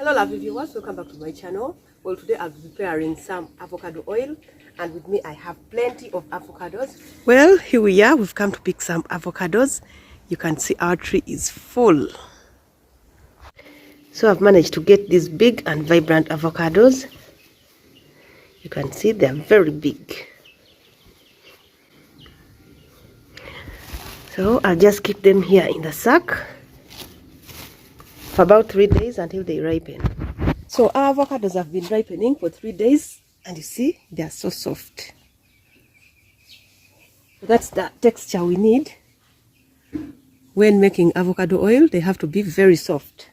Hello lovely viewers, welcome back to my channel. Well, today I'll be preparing some avocado oil, and with me I have plenty of avocados. Well, here we are, we've come to pick some avocados. You can see our tree is full. So I've managed to get these big and vibrant avocados. You can see they're very big. So I'll just keep them here in the sack for about 3 days until they ripen. So our avocados have been ripening for 3 days, and you see they are so soft. So that's the texture we need when making avocado oil. They have to be very soft.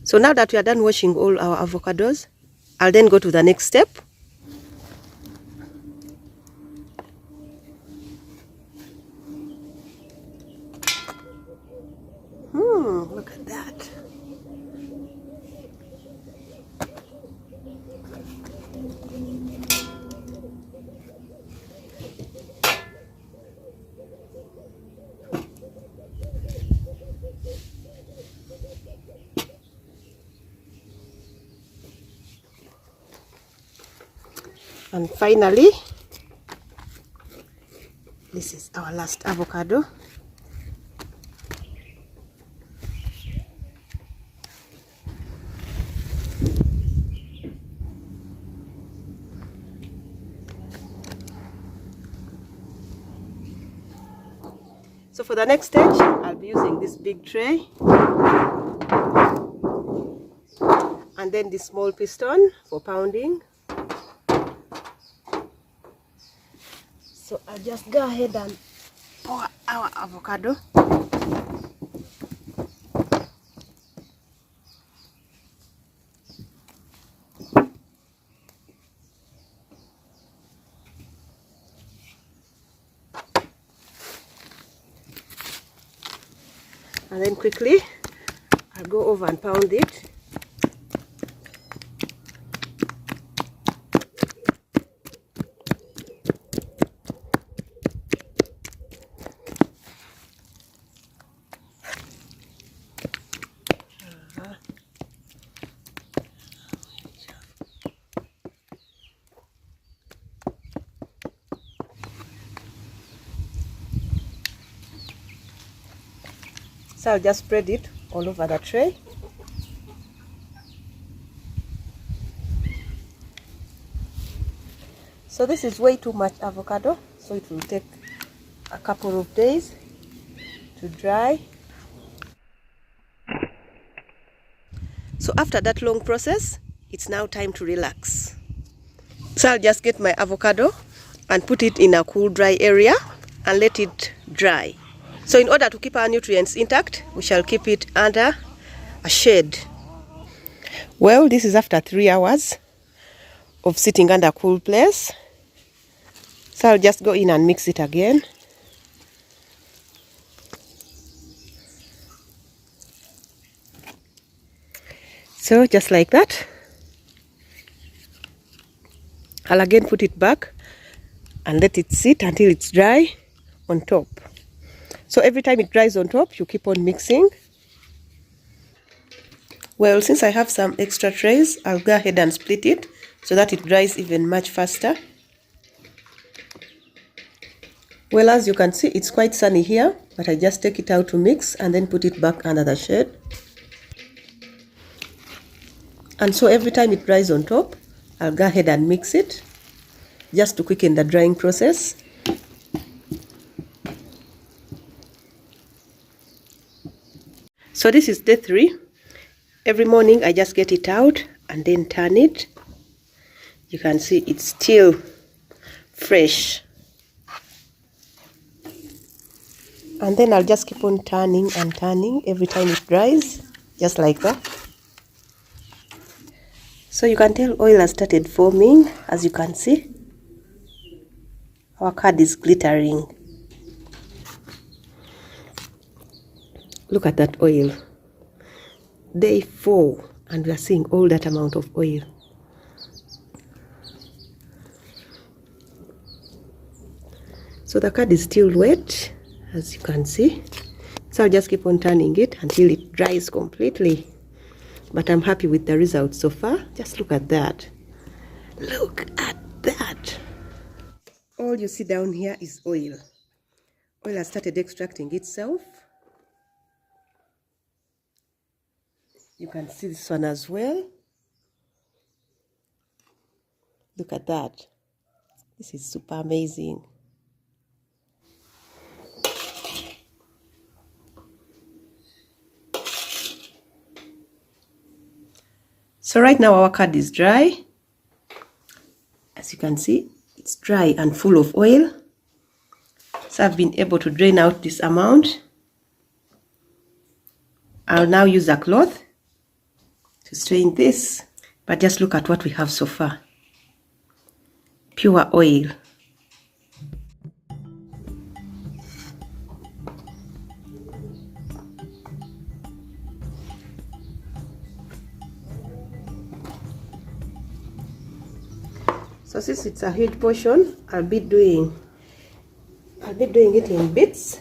So now that we are done washing all our avocados, I'll then go to the next step. Look at that. And finally, this is our last avocado. So for the next stage, I'll be using this big tray and then this small piston for pounding. So I'll just go ahead and pour our avocado. And then quickly, I'll go over and pound it. So I'll just spread it all over the tray. So this is way too much avocado, so it will take a couple of days to dry. So after that long process, it's now time to relax. So I'll just get my avocado and put it in a cool, dry area and let it dry. So in order to keep our nutrients intact, we shall keep it under a shade. Well, this is after 3 hours of sitting under a cool place. So I'll just go in and mix it again. So just like that. I'll again put it back and let it sit until it's dry on top. So every time it dries on top, you keep on mixing. Well, since I have some extra trays, I'll go ahead and split it so that it dries even much faster. Well, as you can see, it's quite sunny here, but I just take it out to mix and then put it back under the shade. And so every time it dries on top, I'll go ahead and mix it just to quicken the drying process. So this is day 3. Every morning I just get it out and then turn it. You can see it's still fresh. And then I'll just keep on turning and turning every time it dries, just like that. So you can tell oil has started forming, as you can see. Our card is glittering. Look at that oil. Day 4, and we are seeing all that amount of oil. So the card is still wet, as you can see. So I'll just keep on turning it until it dries completely. But I'm happy with the results so far. Just look at that. Look at that. All you see down here is oil. Oil has started extracting itself. You can see this one as well. Look at that. This is super amazing. So right now our card is dry. As you can see, it's dry and full of oil. So I've been able to drain out this amount. I'll now use a cloth to strain this. But just look at what we have so far. Pure oil. So since it's a huge portion, I'll be doing it in bits.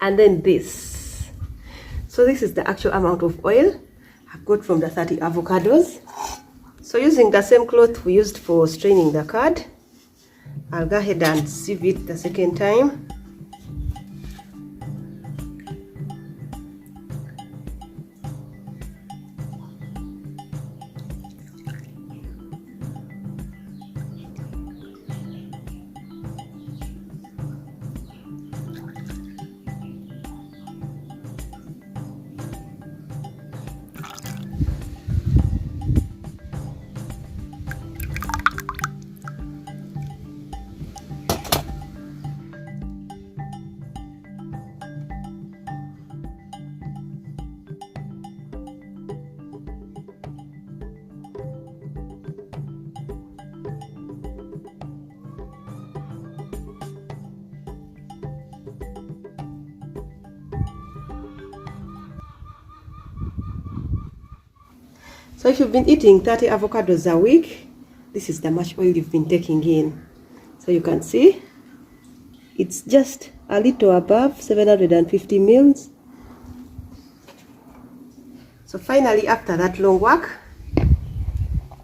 And then this. So this is the actual amount of oil I've got from the 30 avocados. So using the same cloth we used for straining the card, I'll go ahead and sieve it the second time. So if you've been eating 30 avocados a week, this is the much oil you've been taking in. So you can see it's just a little above 750 mils. So finally, after that long work,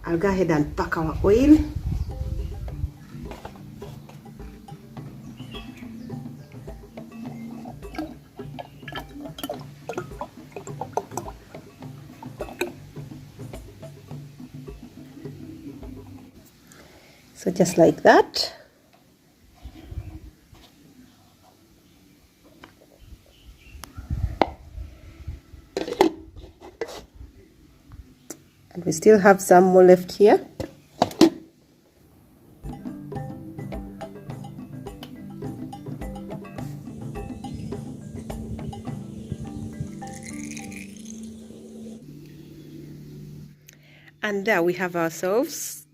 I'll go ahead and pack our oil. So just like that. And we still have some more left here. And there we have ourselves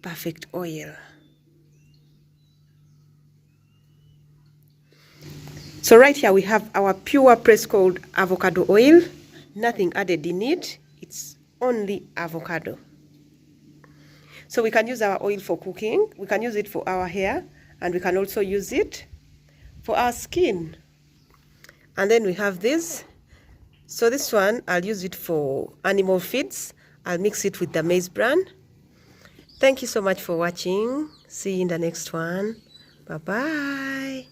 perfect oil. So right here we have our pure pressed cold avocado oil, nothing added in it, it's only avocado. So we can use our oil for cooking, we can use it for our hair, and we can also use it for our skin. And then we have this. So this one, I'll use it for animal feeds. I'll mix it with the maize bran. Thank you so much for watching. See you in the next one. Bye-bye.